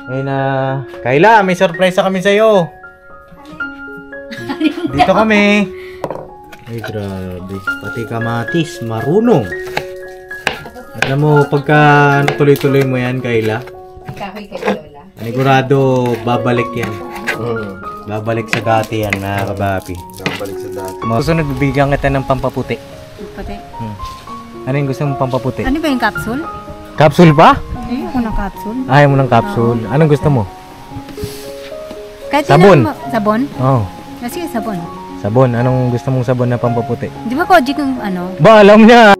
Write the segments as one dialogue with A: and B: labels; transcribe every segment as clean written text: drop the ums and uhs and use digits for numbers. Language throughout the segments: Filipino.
A: Ayun na, Kayla, may surprise kami sa'yo. Dito kami. Ay, grabe. Pati kamatis, marunong. Alam mo, pagka tuloy-tuloy mo yan, Kayla,
B: Kahoy kay Lola.
A: panigurado, babalik yan. Babalik sa dati yan, mga kabapi.
C: Babalik sa dati.
A: Susunod, bibigyan kita ng pampaputi.
B: Pati.
A: Ano yung gusto mong pampaputi?
B: Ano ba yung capsule?
A: Capsule pa?
B: Ayoko ng capsule.
A: Ayaw mo ng capsule. Anong gusto mo?
B: Kahit
A: Sabon.
B: Sabon?
A: Oo.
B: Oh. Sige, sabon.
A: Sabon. Anong gusto mong sabon na pampaputi?
B: Di ba Kojik yung ano?
A: Ba, alam niya.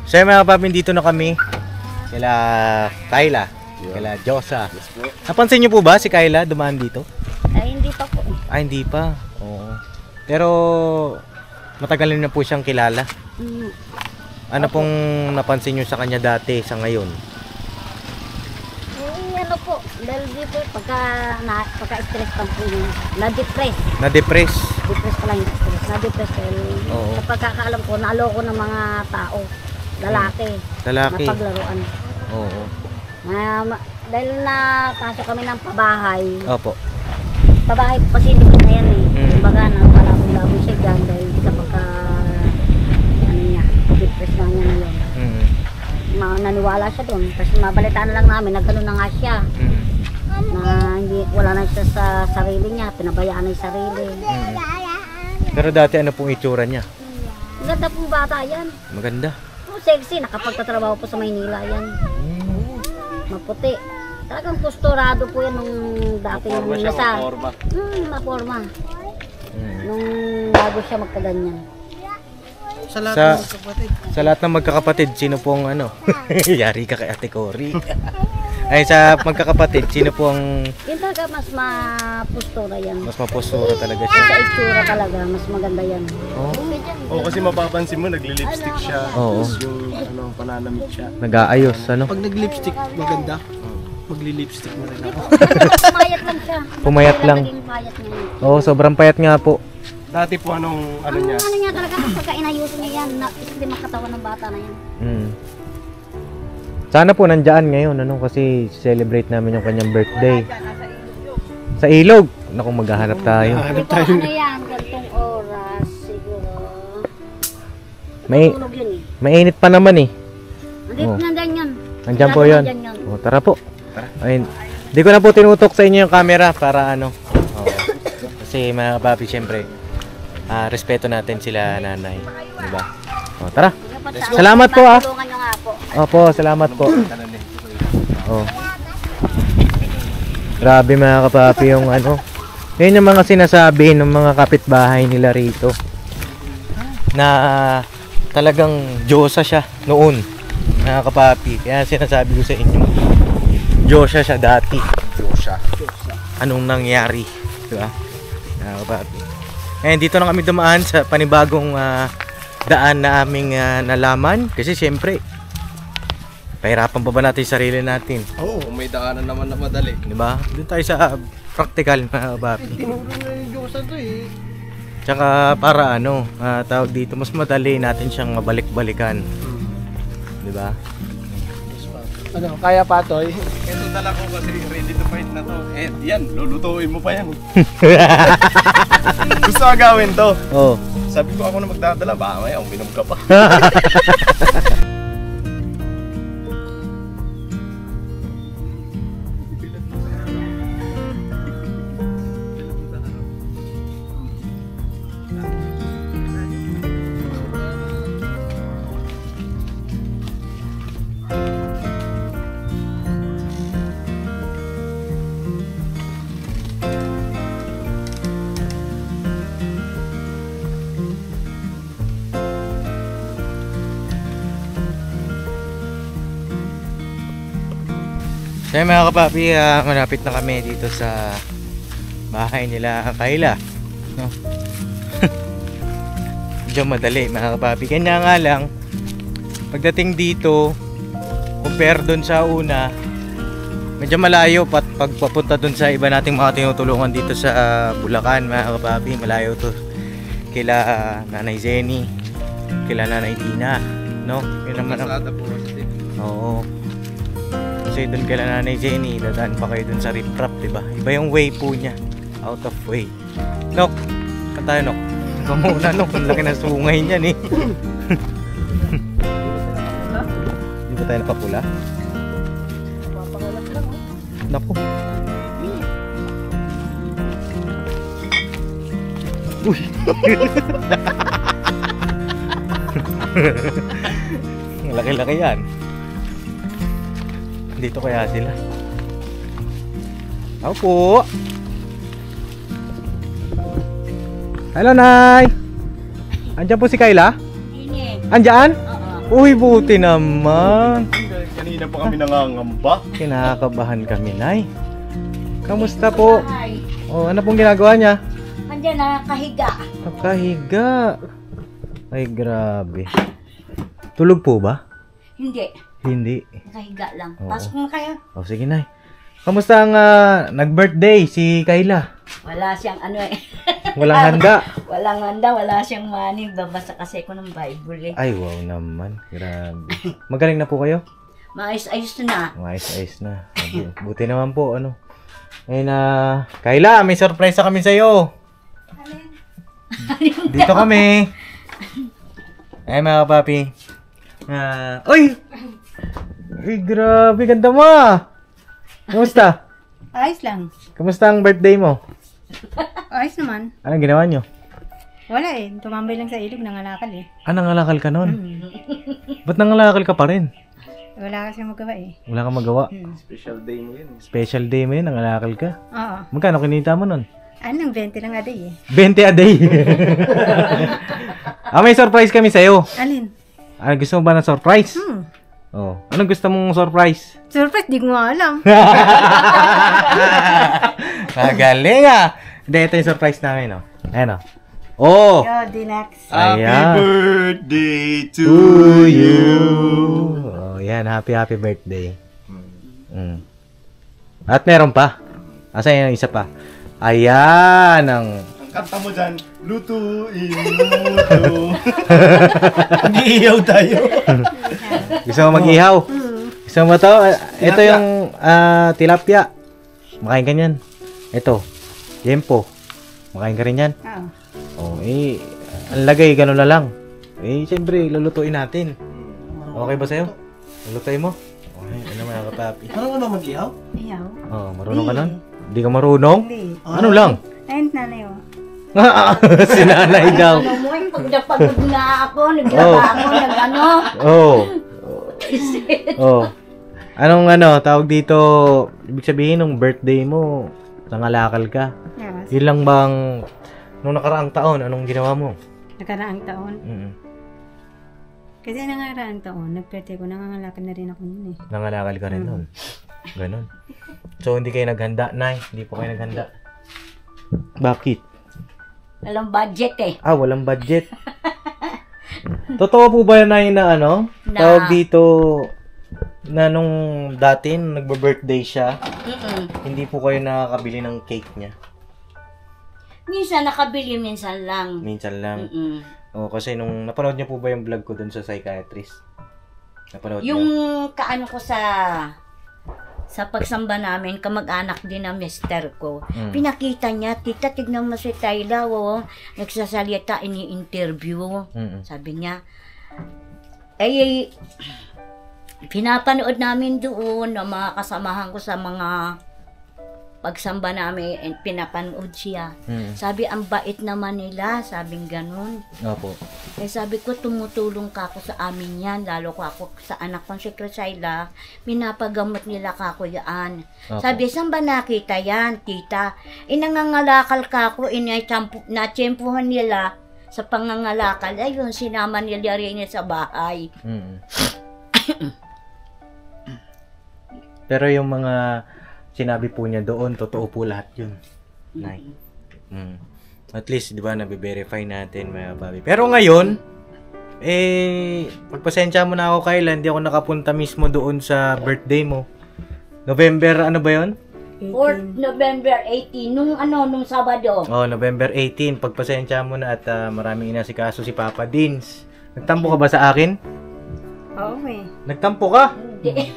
A: So mga kapapin, dito na kami. Kila Kayla, kila Josa. Napansin niyo po ba si Kayla dumaan dito?
D: Ay, hindi pa po.
A: Ah, hindi pa. Oo. Pero matagal na po siyang kilala. Ano pong napansin niyo sa kanya dati sa ngayon?
D: Ano po, dahil di po, pagka-stress pa po yun, na-depress.
A: Na-depress?
D: Depress pa lang yung stress. Na-depress dahil
A: Oo.
D: sa pagkakaalam ko, naaloko ng mga tao, lalaki,
A: Lalaki.
D: na paglaruan.
A: Oo.
D: Dahil nakasok kami ng pabahay,
A: Opo.
D: pabahay po kasi hindi ko na yan eh.
A: Mm.
D: Kumbaga, nagpalabong-labong siya dyan dahil sa pagka, ano niya, depress na niya na yun. Naniwala siya doon. Tapos mabalitaan lang namin, nagkano na nga siya. Na hindi, wala na siya sa sarili niya, pinabayaan na yung sarili.
A: Pero dati ano pong itsura niya?
D: Ang ganda pong bata yan.
A: Maganda.
D: Oh, sexy, nakapagtatrabaho po sa Maynila yan. Maputi. Talagang posturado po yan nung dati yung nasa. Maporma. Nung bago siya magkaganyan.
A: Sa lahat ng magkakapatid, sino pong ano? Yari ka kay Ate Cory. Ay, sa magkakapatid, sino pong
D: Yun talaga mas mapustura yan.
A: mas mapusura talaga
D: Sa
A: siya?
D: itsura talaga, mas maganda yan.
A: Oh,
C: Oo, kasi mapapansin mo, nagli-lipstick siya.
A: Oo.
C: Tapos yung pananamit siya.
A: Nag-aayos, ano?
C: Pag nag-lipstick, maganda. Magli-lipstick mo rin ako.
D: Pumayat lang siya.
A: Pumayat lang.
D: Naging payat niya.
A: Oo, sobrang payat nga po.
C: Dati po anong ano niya?
D: Ano niya talaga, pagka inayusin niya yan, hindi makatawan ng bata na yan.
A: Sana po nandyan ngayon, ano? Kasi celebrate namin yung kanyang birthday. Sa ilog. Naku, maghahanap tayo.
D: Hindi ko ano yan, gantong oras, siguro.
A: May,
D: Tulog yun eh.
A: mainit pa naman eh.
D: Nandito
A: Oh.
D: nandyan yan.
A: Nandyan po yun.
D: Nandyan yun.
A: O, tara po. Ayun. Di ko na po tinutok sa inyo yung camera para ano. Oo. Kasi mga papi, syempre, respeto natin sila nanay. Diba? O, tara. Salamat po, ah.
D: Tulungan nyo nga po.
A: Opo, salamat po. Oh. Grabe mga kapapi yung ano. Yun yung mga sinasabi ng mga kapitbahay nila rito. Na talagang Diyosa siya noon. Mga kapapi. Kaya sinasabi ko sa inyo. Diyosa siya dati.
C: Diyosa.
A: Anong nangyari? Diba? Mga kapapi. Ngayon dito na kami dumaan sa panibagong daan na aming nalaman. Kasi siyempre, pahirapan pa ba natin yung sarili natin?
C: Oo, may daanan naman na madali.
A: Diba? Doon tayo sa practical mga kapapi.
C: Tinuro na yung Diyosa to eh.
A: Tsaka para ano, tawag dito, mas madali natin siyang mabalik-balikan. Diba?
C: Ano, kaya pa Toy? Ito dala ko kasi ready to fight na to. Eh, yan, lulutuin mo pa yan. Gusto ka gawin to?
A: Oh.
C: Sabi ko ako na magdadala, baka may uminom ka pa.
A: So mga kapapi, malapit na kami dito sa bahay nila Kayla, no? Medyo madali mga kapapi. Kanya nga lang, pagdating dito, compare doon sa una, medyo malayo. Pagpapunta doon sa iba nating mga tinutulungan dito sa Bulacan mga kapapi, malayo to kila Nanay Zenny. kila Nanay Tina, no? Yun naman ang...
C: Masada po kasi.
A: Oo. Kasi doon kila Nanay Jenny, dadaan pa kayo doon sa riprap, diba? Iba yung way po niya. Out of way. Nok, saan tayo, Nok? Ikaw muna, Nok. Ang laki ng sungay niyan, eh. Hindi ba tayo napapula? Naku. Uy! Laki-laki yan. Dito kaya sila. Ako po. Hello, Nay. Andiyan po si Kayla?
D: Hindi.
A: Andyan?
D: Oo.
A: Uy, buti naman.
C: Kanina pa kami nangangamba.
A: Kinakabahan kami, Nay. Kamusta po?
D: Ay,
A: Oh, ano pong ginagawa niya?
D: andyan na, kahiga.
A: Nakahiga. Ay, grabe. Tulog po ba?
D: Hindi,
A: Hindi.
D: kahiga lang.
A: Oo.
D: Pasok mo kayo.
A: Oh, sige, Nay. Kamusta ang nag-birthday si Kayla?
D: Wala siyang ano eh.
A: Walang handa.
D: Walang handa, wala siyang money. Babasa kasi ko ng Bible eh.
A: Ay, wow naman. Grabe. Magaling na po kayo?
D: Maayos-ayos na.
A: Ayos na. Buti naman po, ano. Ayun na. Kayla, may surprise kami sa'yo. Dito kami. Ay, mga kapapi. Uy! Ay, grabe. Ganda mo ah. Kamusta?
B: Ayos lang.
A: Kamusta ang birthday mo?
B: Ayos naman.
A: Anong ginawa nyo?
B: Wala eh. Tumambay lang sa ilog, nangalakal eh.
A: Nangalakal ka nun? Ba't nangalakal ka pa rin?
B: Wala kasi magawa eh.
A: Wala kang magawa.
C: Special day mo yun.
A: Special day mo yun, nangalakal ka.
B: Oo.
A: Magkano kinita mo nun?
B: Anong 20 lang a day eh.
A: 20 a day. May surprise kami sa'yo.
B: Alin?
A: Gusto mo ba ng surprise? Oh. Anong gusto mong surprise?
B: Surprise, di ko nga alam.
A: Magaling ah. Hindi, ito yung surprise namin, no? Ayan, oh. Oh!
B: Yo, Dinax.
C: Happy
A: Ayan.
C: birthday to
A: To
C: you.
A: you. Oh, yan. Happy birthday. At meron pa. Asan yung isa pa? Ayan. Ang
C: Ang kanta mo dyan, lutuin mo. Nag-iiyaw tayo.
A: gusto mo mag-ihaw? Gusto mo to? Ito yung tilapia. Makain ka niyan. Ito. Yempo. Makain ka rin yan.
B: Oo.
A: Oh, ang lagay, gano'n na lang. Siyempre, lulutuin natin. Okay ba sa'yo? Lulutuin mo? Okay, ano mga kapapi?
C: Parang ano mag-iyaw?
B: Ayaw.
A: Oh, marunong ka nun? Hindi ka marunong?
B: Hindi.
A: Ano lang?
B: Ayun, nanay oh.
A: Si nanay daw.
D: Ano mo eh, pag napagod nga ako, naglaba ako, nag-ano.
A: Oh. Oh. Anong tawag dito, ibig sabihin nung birthday mo, nangalakal ka.
B: Yes.
A: Yun lang bang, nung nakaraang taon, anong ginawa mo?
B: Nakaraang taon.
A: Mm.
B: Kasi nakaraang taon, nagperte ko, nangangalakal na rin ako nun eh.
A: Nangalakal ka rin nun. Ganon. So, hindi kayo naghanda, Nay? Hindi po kayo naghanda? Bakit?
D: Walang budget eh.
A: Walang budget. Totoo po ba na
D: Na-
A: tawag dito, na nung dati, nung nagbe-birthday siya, hindi po kayo nakakabili ng cake niya?
D: Minsan nakabili, minsan lang.
A: Minsan lang.
D: Mm-mm.
A: Kasi nung napanood niyo po ba yung vlog ko dun sa psychiatrist? Napanood
D: Yung
A: niyo?
D: kaano ko sa pagsamba namin, kamag-anak din ng mister ko. Pinakita niya, tita, tignan mo si Tayla, oh. Nagsasalita, ini-interview.
A: Mm-mm.
D: Sabi niya, pinapanood namin doon ng mga kasamahan ko sa mga pagsamba namin, and pinapanood siya. Sabi, ang bait naman nila, sabing ganun.
A: Opo.
D: Sabi ko, tumutulong ka ako sa amin yan, lalo ko ako sa anak kong si Crisayla, pinapagamot nila ka ako yan.
A: Opo.
D: Sabi, saan ba nakita yan, tita? Nangangalakal ka ako, natsyempuhan nila sa pangangalakal. Ayun, sinama nila rin sa bahay.
A: Pero yung mga sinabi po niya doon, totoo po lahat yun. Nay. At least, di ba, nabe-verify natin, mga babi. Pero ngayon, pagpasensya mo na ako, Kayla, hindi ako nakapunta mismo doon sa birthday mo. November, ano ba yun?
D: 4th November 18, nung Sabado.
A: November 18. Pagpasensya mo na at maraming inasikaso si Papa Dins. Nagtampo ka ba sa akin?
B: Oo eh.
A: Nagtampo ka?
D: Hindi.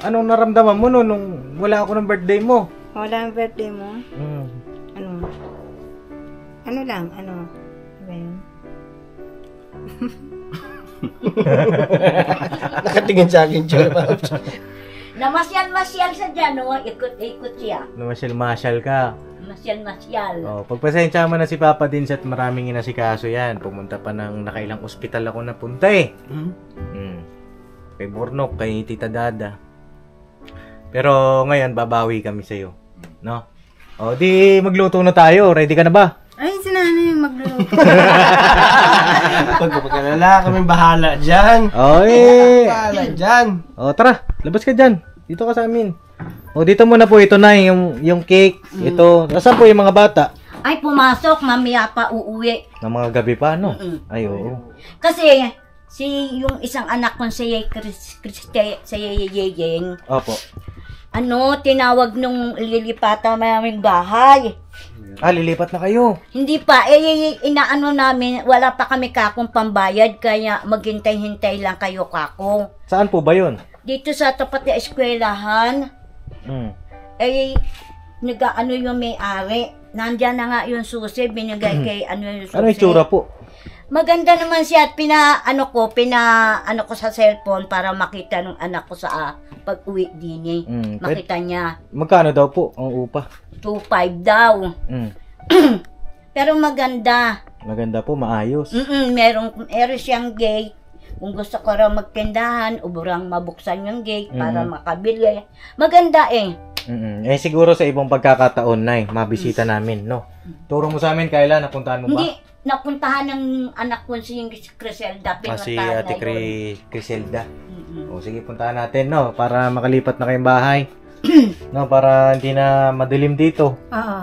A: Anong naramdaman mo no, nung wala ako ng birthday mo?
B: Wala ang birthday mo?
A: Mm.
B: Ano? Ano lang? Ano? Ano ba yun?
C: Nakatingin sa akin, Chol.
D: Namasyal-masyal sa dyan, no? Ikot-ikot siya.
A: Namasyal-masyal ka.
D: Masyal-masyal.
A: Oh, pagpasensya mo na si Papa din at maraming inasikaso yan. Pumunta pa ng nakailang ospital ako napunta eh. Kay Bornok, kay Tita Dada. Pero ngayon, babawi kami sa'yo. No? O, di magluto na tayo. Ready ka na ba?
B: Ay, sinanay yung magluluto.
C: Pagkapagalala, kami bahala dyan.
A: O, eh.
C: Bahala dyan.
A: O, tara. Labas ka dyan. Dito ka sa amin. O, dito muna po. Ito na yung cake. Ito. Nasaan po yung mga bata?
D: Ay, pumasok. Mamaya pa uuwi.
A: Na mga gabi pa, no? Ay, oo.
D: Kasi, yung isang anak kong si Yeyeng,
A: Opo.
D: tinawag nung lilipatan naming bahay.
A: Ah, lilipat na kayo.
D: Hindi pa, inaano namin, wala pa kami kakong pambayad, kaya maghintay-hintay lang kayo kako.
A: Saan po ba yun?
D: Dito sa tapat na eskwelahan, nag-ano yung may-ari. Nandyan na nga yung susi, binigay kay yung susi.
A: Ano yung tsura po?
D: Maganda naman siya at pinaano ko sa cellphone para makita ng anak ko sa pag-uwi din eh. Makita niya.
A: Magkano daw po ang upa?
D: 2.5 daw. Pero maganda.
A: Maganda po, maayos.
D: Meron siyang gate. Kung gusto ko raw magtindahan, uburang mabuksan yung gate para makabili. Maganda eh.
A: Eh siguro sa ibang pagkakataon na mabisita namin, no? Turo mo sa amin, Kayla, napuntahan mo ba?
D: Hindi, napuntahan ng anak ko si Criselda.
A: Si Ate Criselda. O sige, puntahan natin, no? Para makalipat na kayong bahay. No, para hindi na madilim dito.
B: Oo.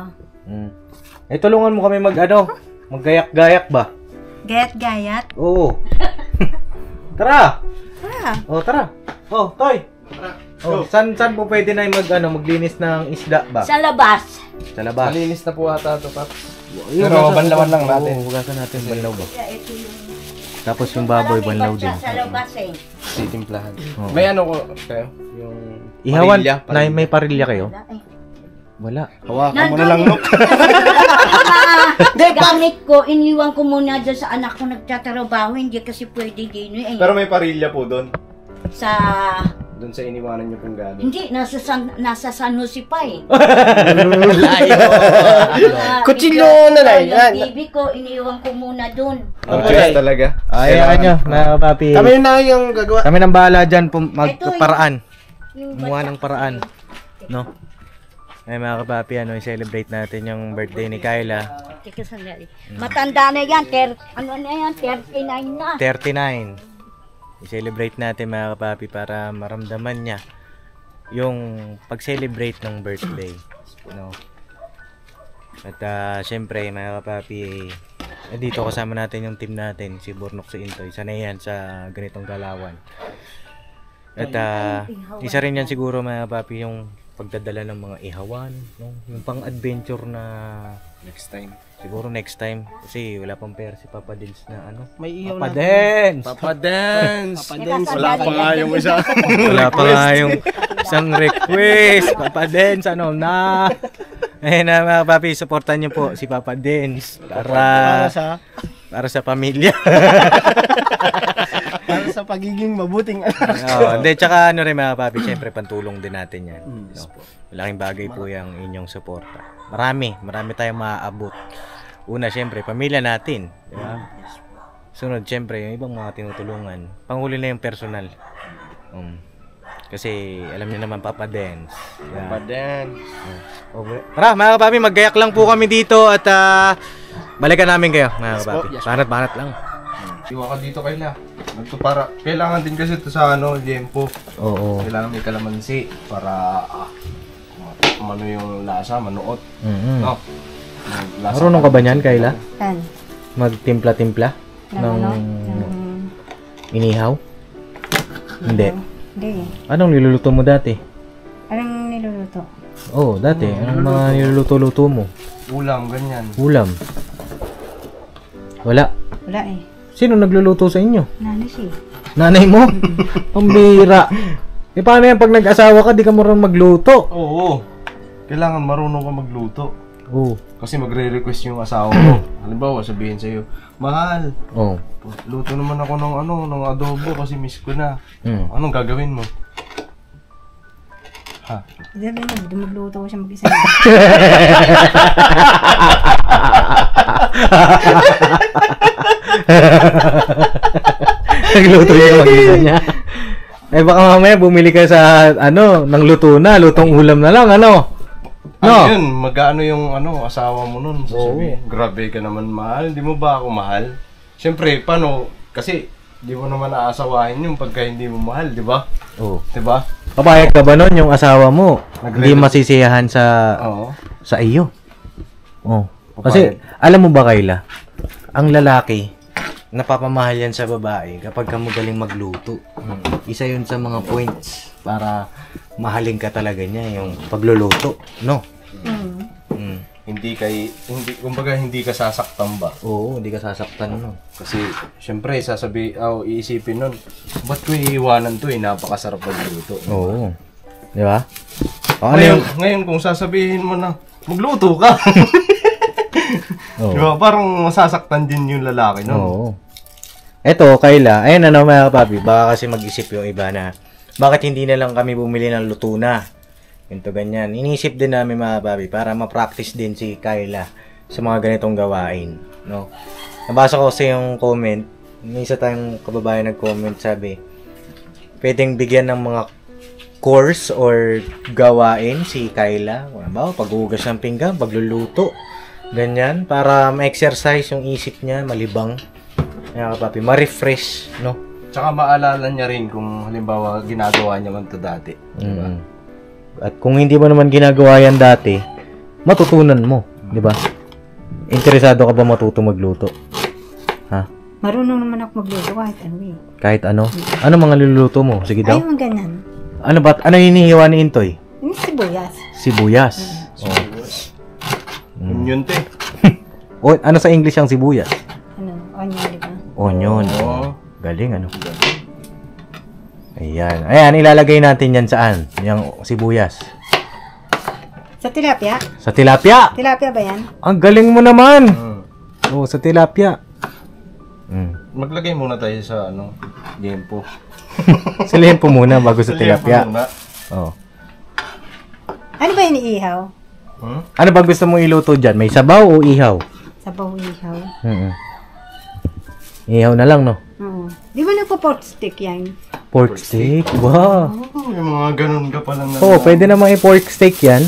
A: Eh, tulungan mo kami maggayak-gayak ba?
B: Gayat-gayat?
A: Oo. Tara!
B: Tara.
A: Oh, tara. Oh, Toy. Oh, saan po pwede na maglinis ng isda ba?
D: Sa labas.
A: Sa labas.
C: Malinis na po ata ito, Paps. Pero banlawan lang natin.
A: Oo, hugasan natin banlaw ba?
D: Ito yung...
A: Tapos yung baboy banlaw din.
D: Sa labas eh.
C: Titimplahan.
A: Oo.
C: May ano ko kayo? Yung
A: Ihawan,
C: parilya.
A: may parilya kayo? Wala.
C: Hawakan mo na lang, Nok.
D: Gamit ko, iniwan ko muna dyan sa anak ko nagtatrabaho. Hindi kasi pwede din eh.
C: Pero may parilya po doon.
D: Sa...
C: Doon sa iniwanan niyo pong gamit.
D: Hindi, nasa San Jose pa eh.
C: Kutsilyo na lang.
D: Yung TV ko, iniwan ko muna dun.
C: Ang Diyos talaga.
A: Ay, nyo, mga papi.
C: Kami na yung gagawa.
A: Kami nang bahala dyan magparaan.
D: Yung
A: Gumawa ng paraan. No? Ay, mga kapapi, i-celebrate natin yung birthday ni Kayla.
D: Teka sandali. Matanda na yan. 39 na.
A: 39. I-celebrate natin, mga kapapi, para maramdaman niya yung pag-celebrate ng birthday. No? At syempre, mga kapapi, dito kasama natin yung team natin, si Bornok, si Intoy. Sanay yan sa ganitong galawan. At isa rin yan siguro, mga kapapi, yung pagdadala ng mga ihawan, no? Yung pang-adventure na
C: Next time.
A: siguro next time. Kasi wala pang pera si Papa Dins na
C: May ihaw
A: Papa Dins!
C: Papa Dance.
D: Papa Dance.
C: Wala pa nga yung isa.
A: Wala pa nga yung isang request. Papa Dins, na? Eh na, mga papi, supportan niyo po si Papa Dins para sa pamilya.
C: Para sa pagiging mabuting anak.
A: Hindi, tsaka rin, mga papi, syempre pantulong din natin yan. No? Malaking bagay po yung inyong suporta. Marami tayong maaabot. Una, syempre, pamilya natin. Di ba? Sunod, syempre, yung ibang mga tinutulungan. Panghuli na yung personal. Kasi, alam niyo naman, Papa Dance. Yeah.
C: Papa Dance.
A: Tara, mga kapapi, maggayak lang po kami dito at balikan namin kayo, mga kapapi. Banat-banat lang.
C: Iwa ka dito kayo na. Para, kailangan din kasi ito sa Jempo.
A: Oo.
C: Kailangan may kalamansi para ano yung lasa, manuot. No?
A: Marunong ka ba niyan, Kayla?
B: Yan.
A: Magtimpla-timpla ng inihaw? Hindi.
B: Hindi.
A: Anong niluluto mo dati?
B: Anong niluluto?
A: Oh, dati. Anong mga niluluto-luto mo?
C: Ulam, ganyan.
A: Ulam. Wala.
B: Wala eh.
A: Sino nagluluto sa inyo?
B: Nanay siya.
A: Nanay mo? Pambira. Eh, paano yan pag nag-asawa ka, di ka marunong magluto?
C: Oo. Kailangan marunong ka magluto.
A: Oo.
C: Kasi magre-request yung asawa mo. Halimbawa, sabihin sa'yo, mahal,
A: Oo.
C: luto naman ako ng adobo kasi miss ko na.
A: Mm.
C: Anong gagawin mo? Ha?
B: Sabi niya, magluto ko siya mag-isa.
A: Nagluto niya mag-isa niya. Eh, baka mamaya bumili ka sa, ng luto na, lutong ulam na lang, ano?
C: Ano yun? Mag-ano yung asawa mo nun? Sasabihin, grabe ka naman mahal. Di mo ba ako mahal? Siyempre, paano? Kasi, di mo naman aasawahin yung pagka hindi mo mahal, di ba?
A: Oo.
C: Di ba?
A: Papayag ka ba nun yung asawa mo? Hindi masisiyahan
C: Oo.
A: sa iyo. Oh.
C: Papayag.
A: Kasi, alam mo ba, Kayla? Ang lalaki, napapamahal yan sa babae kapag ka magaling magluto. Isa yun sa mga points para mahalin ka talaga niya, yung pagluluto, no?
C: Kumbaga hindi ka sasaktan ba?
A: Oo, hindi ka sasaktan, no?
C: Kasi, syempre, iisipin nun, ba't ko iiwanan to napakasarap magluto.
A: Oo. Di ba? O,
C: Ngayon, kung sasabihin mo na, magluto ka.
A: Oo.
C: Di ba? Parang masasaktan din yung lalaki nun.
A: Oo. Eto, Kayla, ayun mga papi, baka kasi mag-isip yung iba na, bakit hindi na lang kami bumili ng luto na? Ganito, ganyan. Inisip din namin mga papi para ma-practice din si Kayla sa mga ganitong gawain, no? Nabasa ko kasi yung comment, may isa tayong kababayan nag-comment, sabi, pwedeng bigyan ng mga course or gawain si Kayla, paghuhugas ng pinggan, pagluluto, ganyan, para ma-exercise yung isip niya, malibang. Kaya papi, ma-refresh, no?
C: Tsaka maalala niya rin kung halimbawa ginagawa niya man to dati. Diba?
A: At kung hindi mo naman ginagawa yan dati, matutunan mo, di ba? Interesado ka ba matuto magluto? Ha?
B: Marunong naman ako magluto kahit ano eh.
A: Kahit ano? Ano mga niluluto mo? Sige daw.
B: Ay, yung ganyan.
A: Ano ba? Ano hinihiwa ni Intoy?
B: Yung sibuyas.
A: Sibuyas.
C: Yun te.
A: O, ano sa English ang sibuyas?
B: Onion, di ba?
A: Onion.
C: Oo.
A: Galing, ano? Ayan. Ayan, ilalagay natin yan saan? Yung sibuyas.
B: Sa tilapia?
A: Sa tilapia!
B: Tilapia ba yan?
A: Ang galing mo naman! Oo, sa tilapia.
C: Maglagay muna tayo sa liempo.
A: Sa liempo muna bago sa tilapia.
C: muna.
A: Oo.
B: Ano ba yung iihaw?
A: Ano ba gusto mong iluto dyan? May sabaw o ihaw?
B: Sabaw ihaw.
A: Ihaw na lang, no?
B: Oo. Di ba nagpo-pork stick yan?
A: Pork steak? Wow!
C: Yung mga ganun ka pala na.
A: Oo, pwede namang i-pork steak yan.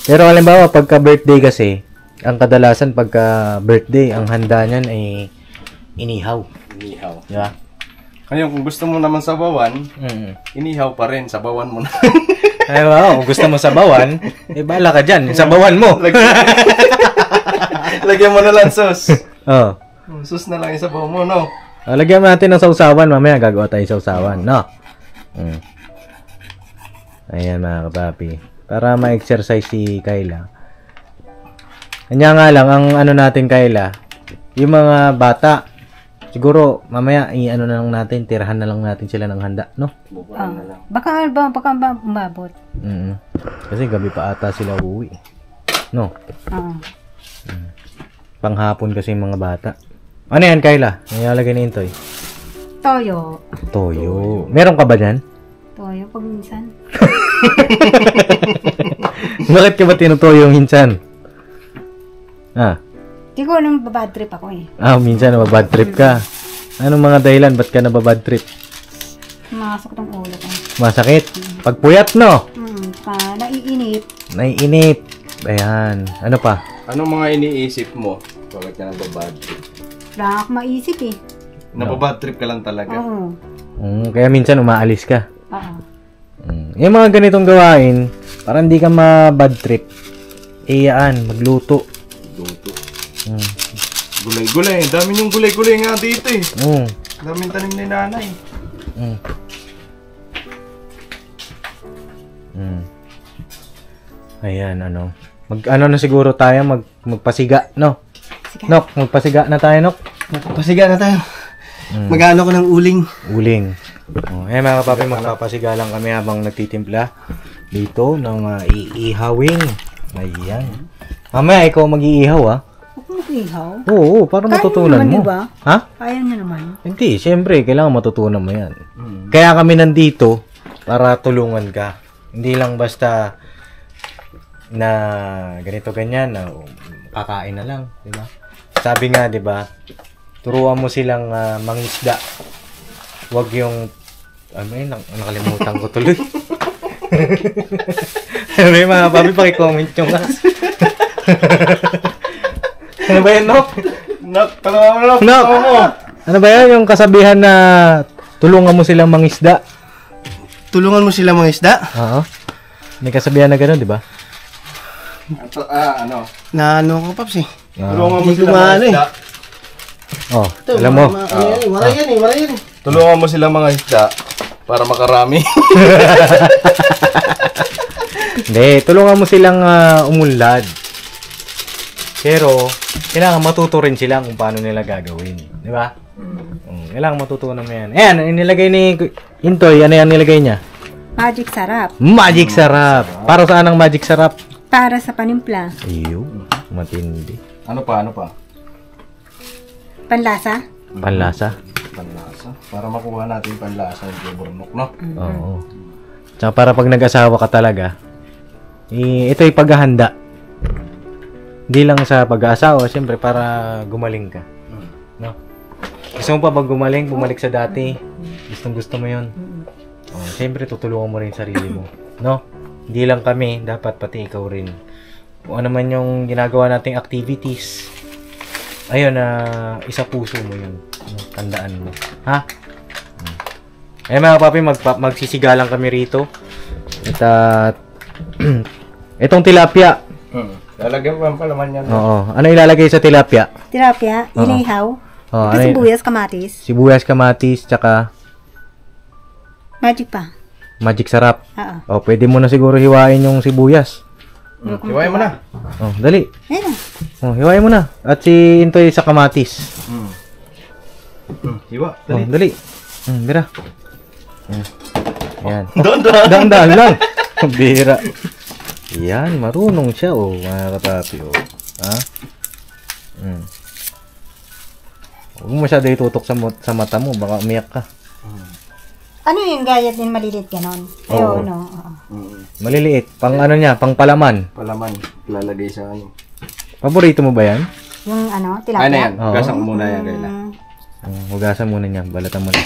A: Pero halimbawa, pagka birthday kasi, ang kadalasan pagka birthday, ang handa niyan ay inihaw.
C: Inihaw.
A: Di ba?
C: Ngayon, kung gusto mo naman sabawan, inihaw pa rin, sabawan mo na.
A: Ay, wow, kung gusto mo sabawan, eh bala ka dyan, sabawan mo.
C: Lagyan mo na lang sauce.
A: Oo.
C: Sauce na lang yung sabaw mo, no?
A: Lagyan natin ng sausawan, mamaya gagawa tayo sausawan, no? Ayan mga kapapi. Para ma-exercise si Kayla. Kanya nga lang, ang natin Kayla, yung mga bata, siguro mamaya na lang natin, tirahan na lang natin sila ng handa, no?
B: Baka umabot.
A: Kasi gabi pa ata sila uuwi. No?
B: Oo.
A: Panghapon kasi yung mga bata. Ano yan, Kayla? Nilalagay ni Intoy.
B: Toyo.
A: Toyo. Meron ka ba dyan?
B: Toyo, pag minsan.
A: Bakit ka ba tinutoyo minsan?
B: Hindi ko alam, babad trip ako eh.
A: Minsan nababad trip ka. Anong mga dahilan? Ba't ka nababad trip?
B: Masok tong ulo ko.
A: Masakit? Pagpuyat, no?
B: Naiinip.
A: Naiinip. Ayan. Ano pa?
C: Anong mga iniisip mo? Bakit ka nababad trip?
B: Wala ako maisip eh.
C: Nababad trip ka lang talaga.
B: Oo.
A: Kaya minsan umaalis ka.
B: Oo.
A: Yung mga ganitong gawain, para hindi ka ma-bad trip, magluto.
C: Luto. Gulay-gulay. Dami yung gulay-gulay nga dito eh. Daming tanim ni nanay.
A: Ayan, Mag-ano na siguro tayo, magpasiga, no?
B: Sige.
A: Nok, magpasiga na tayo, Nok.
C: Magpapasiga na tayo.
E: Mag-ano ko ng uling.
A: Uling. Mga kapapi, magpapasigalan kami habang nagtitimpla dito ng iihawing. Ayan. Mamaya ikaw mag-iihaw
B: Huwag ihaw.
A: Oo, para
B: Kaya
A: matutunan
B: naman,
A: mo.
B: diba?
A: Ha?
B: Kaya nyo naman.
A: Hindi, siyempre, kailangan matutunan mo yan. Kaya kami nandito para tulungan ka. Hindi lang basta na ganito ganyan na kakain na lang, di ba? Sabi nga, di ba? Turuan mo silang mangisda. Huwag yung nakalimutan ko tuloy. Ano yung mga papi, paki-comment nyo nga. Ano ba yan, Nok?
C: Nok, tulungan mo, Nok.
A: Nok!
C: Tulungan mo.
A: Ano ba yan? Yung kasabihan na tulungan mo silang mangisda.
E: Tulungan mo sila mga isda.
A: Oo. May kasabihan na gano'n, di ba?
C: Ano?
E: Na ano ko, Paps eh.
C: Tulungan mo
E: Hindi ko
C: sila mga
E: maano eh.
C: isda.
A: Oh, alam mo.
E: Wala yan eh.
C: Tulungan mo sila mga isda para makarami.
A: Hindi, tulungan mo silang umunlad. Pero, kailangan matuto rin sila kung paano nila gagawin. Di ba? Kailangan matutunan mo yan. Ayan, inilagay ni Intoy. Ano yan nilagay niya?
B: Magic sarap.
A: Magic sarap. Para saan ang magic sarap?
B: Para sa panimpla.
A: Ayun, matindi.
C: Ano pa?
B: Panlasa.
A: Panlasa.
C: Panlasa. Para makuha natin yung panlasa ng burnok, no?
A: Oo. Tsaka para pag nag-asawa ka talaga, ito yung paghahanda. Hindi lang sa pag-aasawa, siyempre para gumaling ka. No? Gusto mo pa pag gumaling, bumalik sa dati, gusto mo yun. Siyempre tutulungan mo rin sarili mo. No? Hindi lang kami, dapat pati ikaw rin. Kung ano man yung ginagawa nating activities, ayun isa puso mo yun. Tandaan mo. Ha? Mga papi, magsisigalan kami rito. At itong tilapia.
C: Lalagyan mo ang palaman yan.
A: Oo. Ano ilalagay sa tilapia?
B: Tilapia, inihaw.
A: Oo,
B: Ito sibuyas, kamatis.
A: Sibuyas, kamatis, tsaka
B: Magic pa.
A: magic sarap.
B: Oo.
A: Pwede mo na siguro hiwain yung sibuyas.
C: Hiwain mo na.
A: Dali.
B: Ayun na.
A: Hiwain mo na. At si Intoy sa kamatis.
C: Hiwa.
A: Dali. Bira. Yan.
C: Doon.
A: Daan lang. Bira. Yan, marunong siya, mga kapapi, Ha? Huwag mo masyado itutok sa mata mo, baka umiyak ka.
B: Ano yung gayat din maliliit ganon?
A: Oo.
B: Ayun,
A: Maliliit, pang ano niya, pang palaman.
C: Palaman. Lalagay sa ano.
A: Paborito mo ba yan?
B: Yung tilapia.
C: Ano yan?
A: Oo.
C: Gasan ko muna yan, Kayla.
A: Hugasan muna niya, balatan mo na.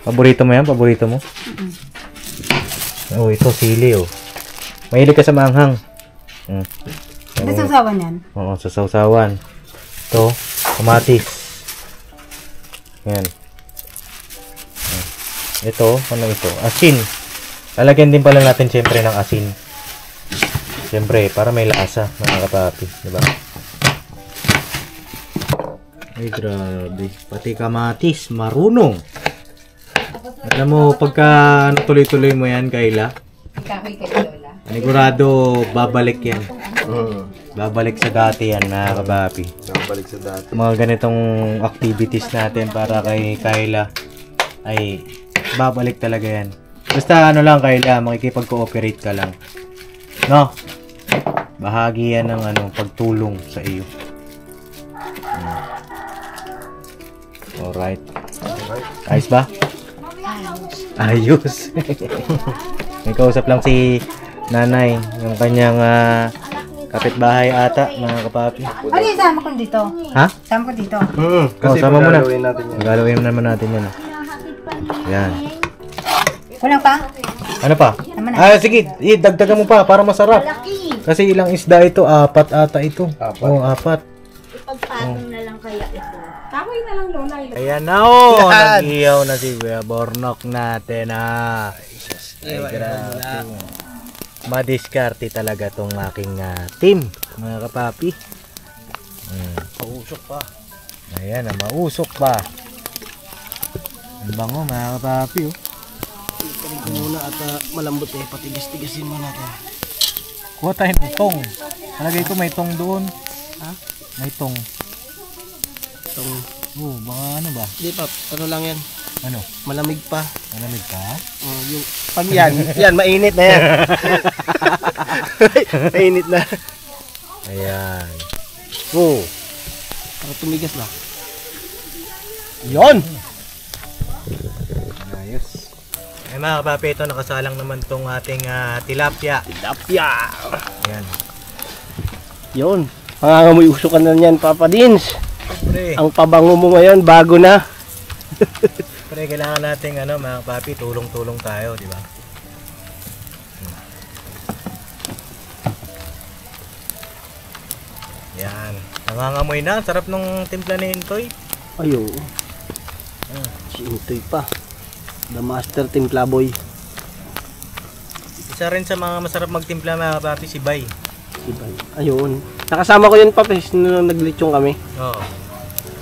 A: Paborito mo yan? Paborito mo? Ito sili, Mahilig ka sa maanghang.
B: Ano sasawan yan?
A: Oo, sa sausawan. Ito, kamatis. Yan. Ito, ano ito? Asin. Lalagyan din pala natin siyempre ng asin. Siyempre, para may lasa, mga kapapi. Diba? Ay, grabe. Pati kamatis, marunong. Alam mo, pagka tuloy-tuloy mo yan, Kayla, panigurado, babalik yan. Babalik sa dati yan, mga kapapi.
C: Balik sa dati.
A: Mga ganitong activities natin para kay Kayla ay babalik talaga yan. Basta ano lang, Kayla, makikipag-cooperate ka lang. No? Bahagi yan ng pagtulong sa iyo. Alright. Ayos ba? Ayos. May kausap lang si nanay, yung kanyang kapitbahay ata, mga kapapi.
B: Ano yung sama ko dito?
A: Ha?
B: Sama ko dito.
C: Kasi
A: sama mo na.
C: paglalawin natin yan.
A: Galawin naman natin yan. Yan.
B: Kulang pa?
A: Ano pa?
B: Tama na.
A: Sige, dagdagan mo pa para masarap. Kasi ilang isda ito? 4 ata ito.
C: 4.
A: Oo, 4.
D: Ipagpatong na lang kaya ito.
A: Ayan na nag-iyaw na si Kuya Bornok natin Ay, grabe. Madiskarte talaga tong aking team, mga kapapi.
E: Pausok pa.
A: Ayan, mausok pa. Ang bango, mga kapapi.
E: Ikalig ko muna at malambot patigas-tigasin mo natin.
A: Kuha tayo ng tong. Malagay ko may tong doon.
E: Ha?
A: May tong.
E: Itong
A: Oh, mga ano ba?
E: Di pa, ano lang yan.
A: Ano?
E: Malamig pa.
A: Malamig ka?
E: Oh, yung pag yan, mainit na yan. Mainit na.
A: Ayan. Oh.
E: Para tumigas na. Yon.
A: Ayos. Ay mga kapapi, ito nakasalang naman tong ating tilapia.
E: Tilapia.
A: Ayan.
E: Yon. Pangangamoy usukan na yan, Papa Dins.
A: Pre,
E: Ang pabango mo ngayon, bago na.
A: kailangan nating ano mga kapapi, tulong-tulong tayo, di ba? Yan. Nangangamoy na. Sarap nung timpla ni Intoy.
E: Ayo. Si Intoy pa. The Master Timpla Boy.
A: Isa rin sa mga masarap magtimpla mga kapapi, si Bay.
E: Si Bay. Ayun. Nakasama ko yun, Papes, nung naglitsong kami.
A: Oo.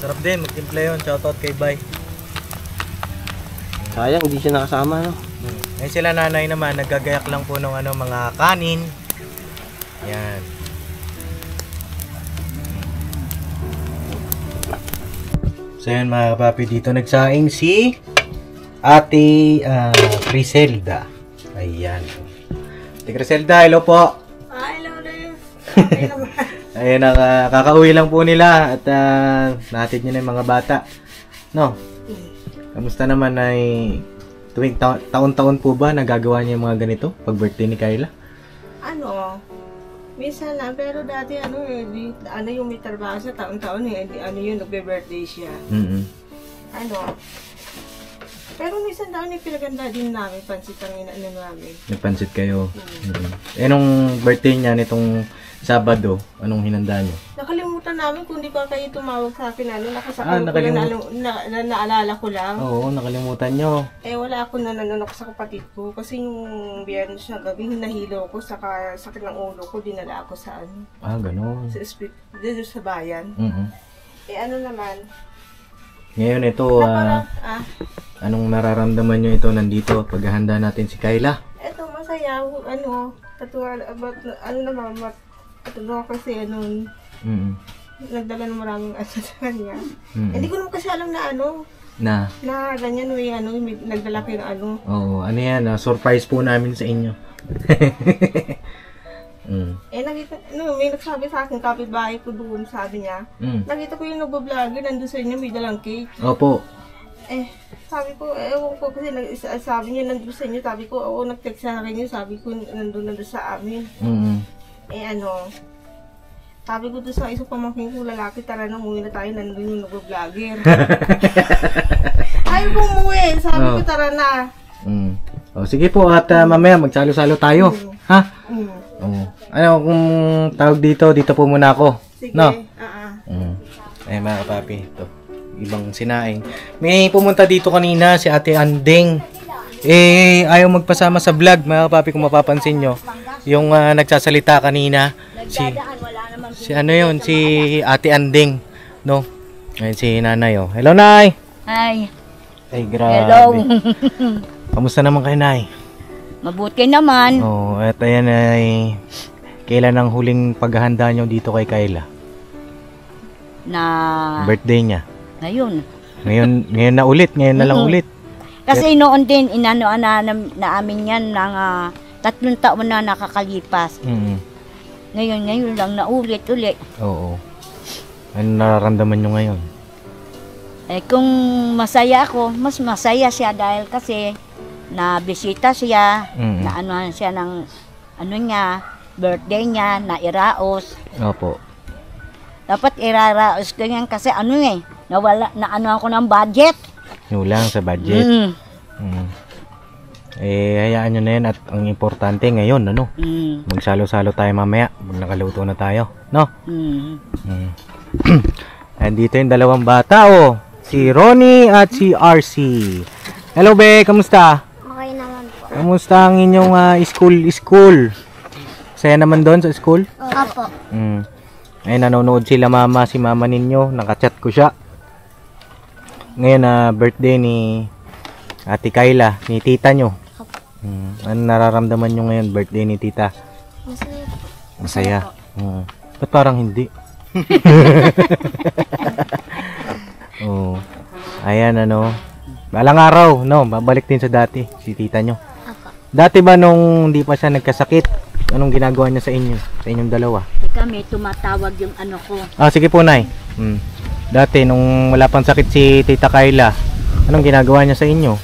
A: Sarap din, magtimpla yun. Shoutout kay Bay.
E: Sayang, hindi siya nakasama, no?
A: Ay sila nanay naman, naggagayak lang po ng ano, mga kanin. Yan. So yan mga kapapi, dito nagsaing si Ate Criselda. Ayan. Ate Criselda, hello po.
B: Hello there.
A: Ayan, kakauwi lang po nila at natin nyo na yung mga bata. No? Kamusta naman ay tuwing taon-taon po ba nagagawa niya yung mga ganito pag birthday ni Kayla?
F: Ano, minsan lang, pero dati ano yung may trabaho sa taon-taon ano yun, nagbe-birthday siya. Ano, pero minsan daw pinaganda din namin, pansit ang inaano namin.
A: Nagpansit kayo. Eh nung birthday niya nitong Sabado, anong hinanda niyo?
F: Nakalimutan namin kung di pa kayo tumawag sa akin, nakasakal ko lang, naalala ko lang.
A: Oo, nakalimutan niyo.
F: Eh wala ako nananong sa kapatid ko, kasi yung biyernes na gabi, hinahilo ko, saka sakit ng ulo ko, dinala ako sa ano.
A: Gano'n.
F: Sa dito sa bayan. Eh ano naman,
A: Ngayon ito, anong nararamdaman niyo ito nandito paghahanda natin si Kayla?
F: eto masaya, katuwa, ano naman, katuwa kasi nagdala ng maraming sa kanya. Hindi ko naman kasi alam na na ganyan, may nagdala kayo ng
A: Oo, ano yan, surprise po namin sa inyo.
F: Nakita, may nagsabi sa akin, kapitbahay ko doon, sabi niya, nakita ko yung nagbablogger, nandun sa inyo, may dalang cake.
A: Opo.
F: Sabi ko, ewan ko kasi, sabi niya nandun sa inyo, sabi ko, oo, nag-text sa akin yun, sabi ko, nandun sa amin. Sabi ko doon sa isang pamangkin ko, lalaki, tara na, umuwi na tayo, nandun yung nagbablogger. Ayaw ko umuwi, sabi ko, tara na.
A: O, sige po, at mamaya magsalo-salo tayo. Ha? Ano, kung tawag dito po muna ako.
F: Sige,
A: no? Ay, mga kapapi, ito. Ibang sinaing. May pumunta dito kanina si Ate Anding. Ayaw magpasama sa vlog, mga kapapi, kung mapapansin nyo. Yung nagsasalita kanina, si Ate Anding, no? Ayun si Nanay, oh. Hello, Nay!
D: Ay,
A: Ay, grabe.
D: hello.
A: Kamusta naman kayo, Nay?
D: Mabuti naman.
A: Oh, at ayan ay kailan ang huling paghahanda nyo dito kay Kayla? Birthday niya. Ngayon na ulit, ngayon na lang ulit.
D: Kasi noon din, inano na amin yan ng 3 taon na nakakalipas. Ngayon lang naulit ulit.
A: Oo. Ano nararamdaman nyo ngayon?
D: Kung masaya ako, mas masaya siya dahil kasi na-bisita siya, na ano siya ng birthday niya, na iraos.
A: Opo.
D: Dapat iraraos ko yan kasi nawala na ako ng budget.
A: Kulang sa budget. Hayaan nyo na yan at ang importante ngayon, magsalo-salo tayo mamaya, pag nakaluto na tayo, no? Andito yung dalawang bata, si Ronnie at si RC. Hello, Be, kamusta?
D: Okay naman po.
A: Kamusta ang inyong school? Saya naman doon sa school?
D: Opo.
A: Ay, nanonood sila si mama ninyo, nakachat ko siya. Ngayon birthday ni Ate Kayla, ni tita nyo. Ano nararamdaman nyo ngayon, birthday ni tita? Masaya. Ba't parang hindi? Oo. Ayan, ano. Balang araw, no? Babalik din sa dati, si tita nyo.
D: Ako.
A: Dati ba nung hindi pa siya nagkasakit, anong ginagawa niya sa inyo? Sa inyong dalawa?
D: Kami tumatawag yung ano ko.
A: Ah, sige po, Nay. Dati, nung wala pang sakit si Tita Kayla, anong ginagawa niya sa inyo?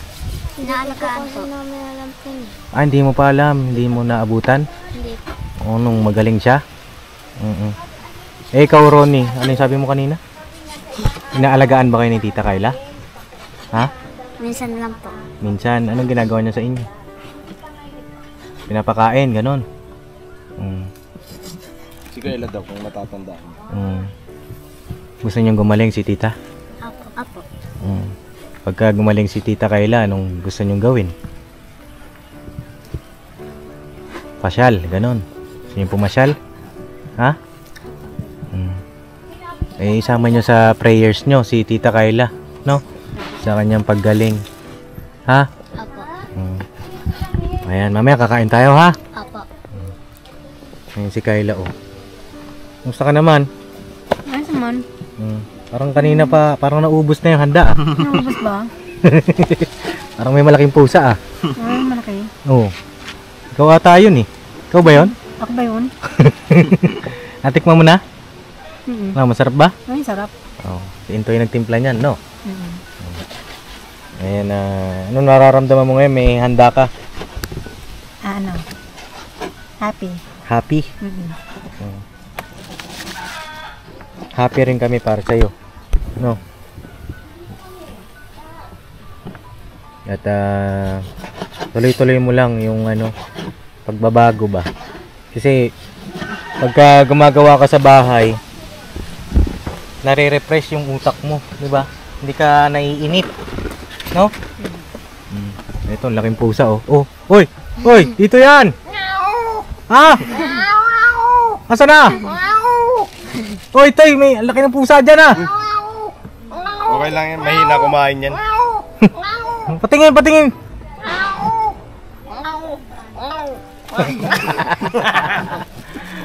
D: Inaalagaan ko.
A: Ah, hindi mo pa alam, hindi mo naabutan?
D: Hindi po.
A: O, nung magaling siya? Eh, ikaw, Ronnie, ano yung sabi mo kanina? Inaalagaan ba kayo ni Tita Kayla? Ha?
D: Minsan lang po.
A: Minsan, anong ginagawa niya sa inyo? Pinapakain, ganon.
C: Si Kayla daw kung natatandaan mo.
A: Gusto niyong gumaling si Tita?
D: Apo. Apo.
A: Pagka gumaling si Tita Kayla, anong gusto niyong gawin? Pasyal, ganon. Gusto niyong pumasyal? Ha? Eh, isama niyo sa prayers niyo si Tita Kayla, no? Sa kanyang paggaling. Ha?
D: Apo.
A: Ayan, mamaya kakain tayo, ha?
D: Apo.
A: Ayan si Kayla, oh. Kumusta ka naman?
B: Ayos naman.
A: Parang kanina pa, parang naubos na yung handa, ah.
B: Naubos ba?
A: Parang may malaking pusa, ah.
B: Ay, malaki.
A: Oo. Ikaw ata yun, eh. Ikaw ba yun?
B: Ako ba yun?
A: Natikman mo na?
B: Mm.
A: Ah, masarap ba?
B: Ay, sarap.
A: Oh, si Intoy nagtimpla niyan, no?
B: Mm.
A: Ayan, anong nararamdaman mo ngayon? May handa ka?
B: Ano? Happy.
A: Happy? Happy rin kami para sa'yo. No? At tuloy-tuloy mo lang yung ano, pagbabago ba? Kasi pagka gumagawa ka sa bahay, nare-refresh yung utak mo, di ba? Hindi ka naiinip, no? Ito, laking pusa, oh. Oh, oy, oy, dito yan. Ha? Asa na? Oy, Toy, may laki ng pusa dyan, ah.
C: Okay lang yan, mahina kumain yan.
A: Patingin, patingin.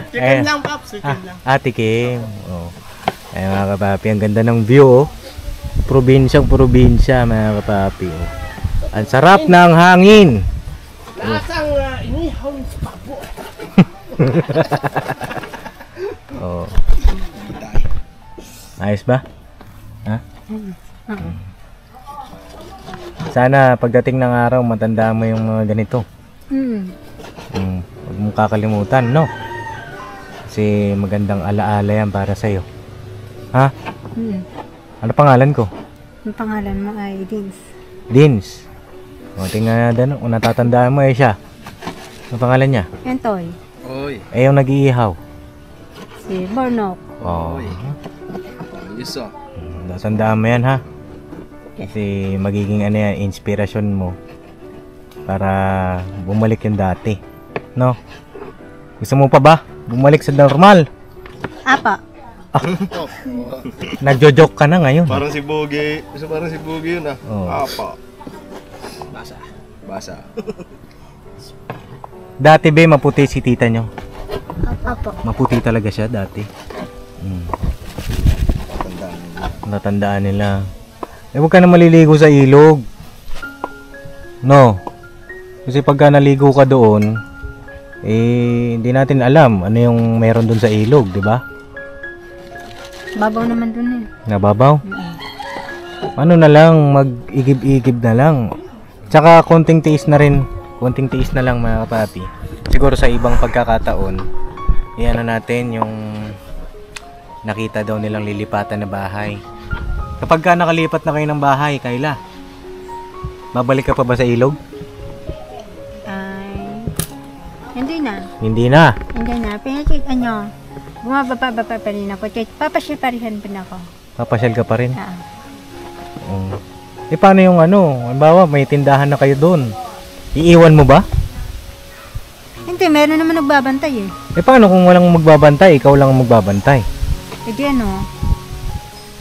E: Chicken lang, Pops. Chicken lang.
A: Tikim. Oh. Ay, mga kapapi, ang ganda ng view, oh. Probinsyang probinsya, mga kapapi, oh. Ang sarap ng hangin.
E: Lasang inihong pabo.
A: Oh. Ayos ba? Ha? Sana pagdating ng araw, matandaan mo yung mga ganito. Huwag mong kakalimutan, no? Kasi magandang alaala yan para sa'yo. Ha? Ano pangalan ko?
B: Ang pangalan mo ay Dins.
A: Dins. O, tingnan na kung natatandaan mo, siya. Ano pangalan niya?
B: Entoy.
C: Oy.
A: Yung nag-iihaw.
B: Si Bornok.
A: Oh.
C: Yes, oh.
A: Natandaan mo yan, ha? Kasi magiging ano yan, inspirasyon mo para bumalik yung dati, no? Gusto mo pa ba bumalik sa normal?
B: Apa.
A: Nagjo-joke ka na ngayon.
C: Parang si Bogie. Parang si Bogie yun, ah.
A: Oh.
C: Apa. Basa.
A: Dati ba maputi si tita nyo?
D: Apo.
A: Maputi talaga siya dati. Natandaan nila. Eh, huwag ka na maliligo sa ilog. No. Kasi pagka naligo ka doon, eh, hindi natin alam ano yung meron doon sa ilog, di ba?
B: Babaw naman dun eh.
A: Nababaw? Ano na lang, mag-igib-igib na lang. Tsaka konting tiis na rin. Konting tiis na lang, mga kapapi. Siguro sa ibang pagkakataon, iyan na natin yung nakita daw nilang lilipatan na bahay. Kapag ka nakalipat na kayo ng bahay, Kayla, babalik ka pa ba sa ilog?
B: Ay, hindi na.
A: Hindi na.
B: Hindi na. Pinachit, bumababa pa rin ako. Papasyaparihan pa ako.
A: Papasyal ka pa rin.
B: Ah.
A: Eh, paano yung halimbawa, may tindahan na kayo doon. Iiwan mo ba?
B: Hindi, meron naman nagbabantay eh.
A: Eh, paano kung walang magbabantay, ikaw lang ang magbabantay?
B: Hindi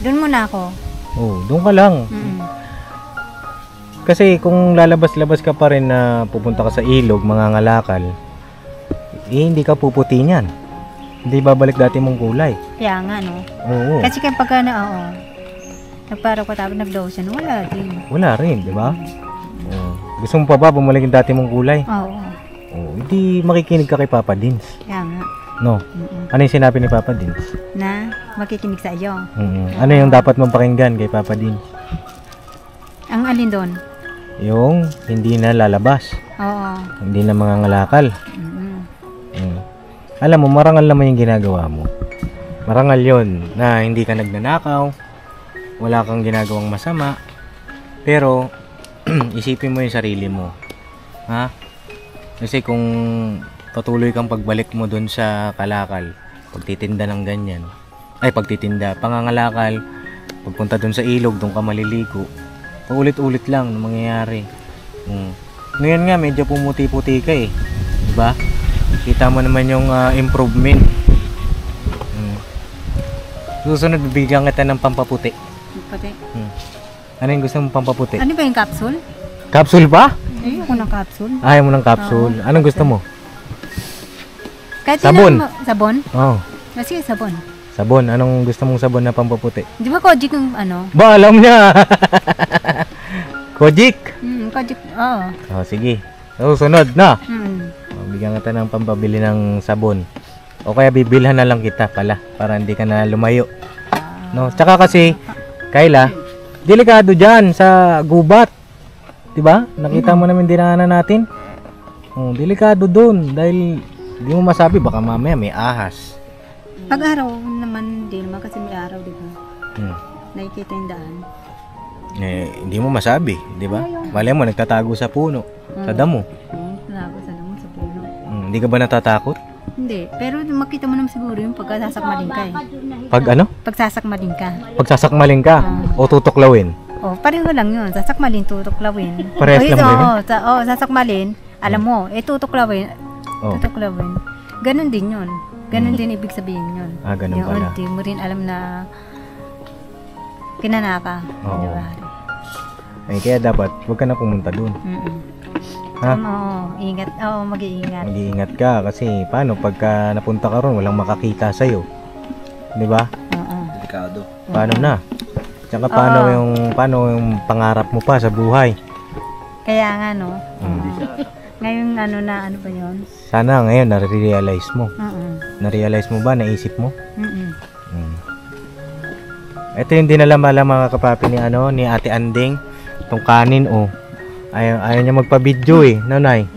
B: doon muna ako.
A: Oh, doon ka lang. Kasi kung lalabas-labas ka pa rin na pupunta ka sa ilog, mangangalakal, eh, hindi ka puputi niyan. Hindi babalik dati mong kulay.
B: Kaya nga, no?
A: Oo.
B: Kasi kapag Nagparaw ko tapos nag-lotion. Wala din.
A: Wala rin, di ba? Gusto mo pa ba bumalik yung dati mong kulay?
B: Oo.
A: Hindi makikinig ka kay Papa Dins.
B: Kaya nga.
A: No? Ano yung sinabi ni Papa Dins?
B: Na makikinig sa iyo.
A: Ano yung dapat mong pakinggan kay Papa Dins?
B: Ang alin doon?
A: Yung hindi na lalabas.
B: Oo.
A: Hindi na mga ngalakal. Alam mo, marangal naman yung ginagawa mo. Marangal yon na hindi ka nagnanakaw, wala kang ginagawang masama, pero isipin mo yung sarili mo. Ha? Kasi kung patuloy kang pagbalik mo dun sa kalakal, pagtitinda ng ganyan, pangangalakal, pagpunta dun sa ilog, dun ka maliligo, paulit-ulit lang na mangyayari. Ngayon nga, medyo pumuti-puti ka eh. Diba? Kita mo naman yung improvement. Susunod, bibigyan kita ng pampaputi.
B: Pati.
A: Ano yung gusto mong pampaputi?
B: Ano ba yung capsule?
A: Capsule pa?
B: Ayoko ng capsule.
A: Ayaw mo ng capsule. Anong gusto mo?
B: Kahit
A: Sabon.
B: Sabon?
A: Oo.
B: Sige, sabon.
A: Sabon. Anong gusto mong sabon na pampaputi?
B: Di ba Kojic yung ano?
A: Ba, alam niya! Kojic!
B: Kojic, oo.
A: Sige. Susunod na.
B: Mm.
A: Bigyan kita ng pampabili ng sabon. O kaya bibilhan na lang kita pala para hindi ka na lumayo. No? Tsaka kasi, Kayla, delikado dyan sa gubat. Diba? Nakita mo namin dinaanan natin. Delikado dun dahil hindi mo masabi baka mamaya may ahas.
B: Pag araw naman, hindi naman kasi may araw, di ba? Nakikita yung daan.
A: Hindi mo masabi, di ba? Malay mo, nagtatago sa puno, sa damo.
B: Tatago sa damo, sa puno.
A: Hindi ka ba natatakot?
B: Hindi, pero makita mo naman siguro yung pagkasasakmalin ka eh.
A: Pag ano?
B: Pagsasakmalin ka.
A: Pagsasakmalin ka o tutuklawin?
B: Pareho lang yun. Sasakmalin, tutuklawin.
A: Parehas lang ba yun?
B: Sasakmalin, alam mo, tutuklawin. Tutuklawin. Ganon din yun. Ganon din ibig sabihin yun.
A: Ganon pala.
B: Hindi mo rin alam na kinanaka. Diba?
A: Kaya dapat, huwag ka na pumunta dun. Ha?
B: Ingat. Mag-iingat.
A: Mag-iingat ka kasi paano pagka napunta ka ron, walang makakita sa'yo. Di ba?
E: Delikado.
A: Paano na? Tsaka paano yung pangarap mo pa sa buhay?
B: Kaya nga, no? Ngayon, ano ba yun?
A: Sana ngayon, na-realize mo. Na-realize mo ba? Naisip mo? Ito yung dinala-mala mga kapapi ni Ate Anding. Itong kanin, Ayaw niya magpa-video eh, nanay.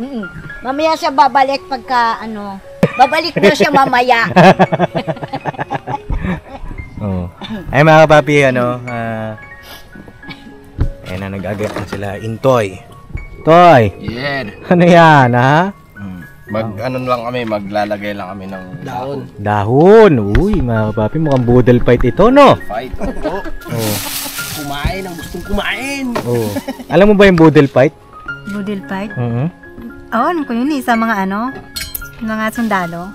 D: Mamaya siya babalik pagka babalik na siya mamaya.
A: Ay mga kapapi, ayan na, nag-agad na sila. Intoy. Toy!
C: Yeah.
A: Ano yan, ha?
C: Maglalagay lang kami ng
E: Dahon.
A: Dahon! Uy, mga kapapi, mukhang boodle fight ito, no?
C: fight.
E: Kumain ang gustong kumain.
A: Alam mo ba yung boodle fight?
B: Boodle fight? Alam ko yun sa mga mga sundalo.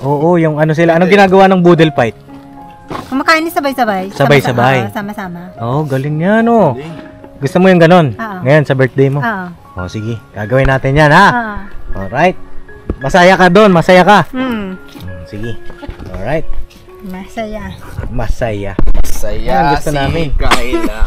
A: Oo, yung sila. Anong ginagawa ng boodle fight?
B: Kumakain sabay-sabay.
A: Sabay-sabay.
B: Sama-sama.
A: Galing yan, no? Gusto mo yung ganon? Ngayon, sa birthday mo? Sige. Gagawin natin yan, ha? Alright. Masaya ka doon, masaya ka? Sige. Alright.
B: Masaya.
A: Masaya.
C: Saya
A: gusto namin.
C: Kayla.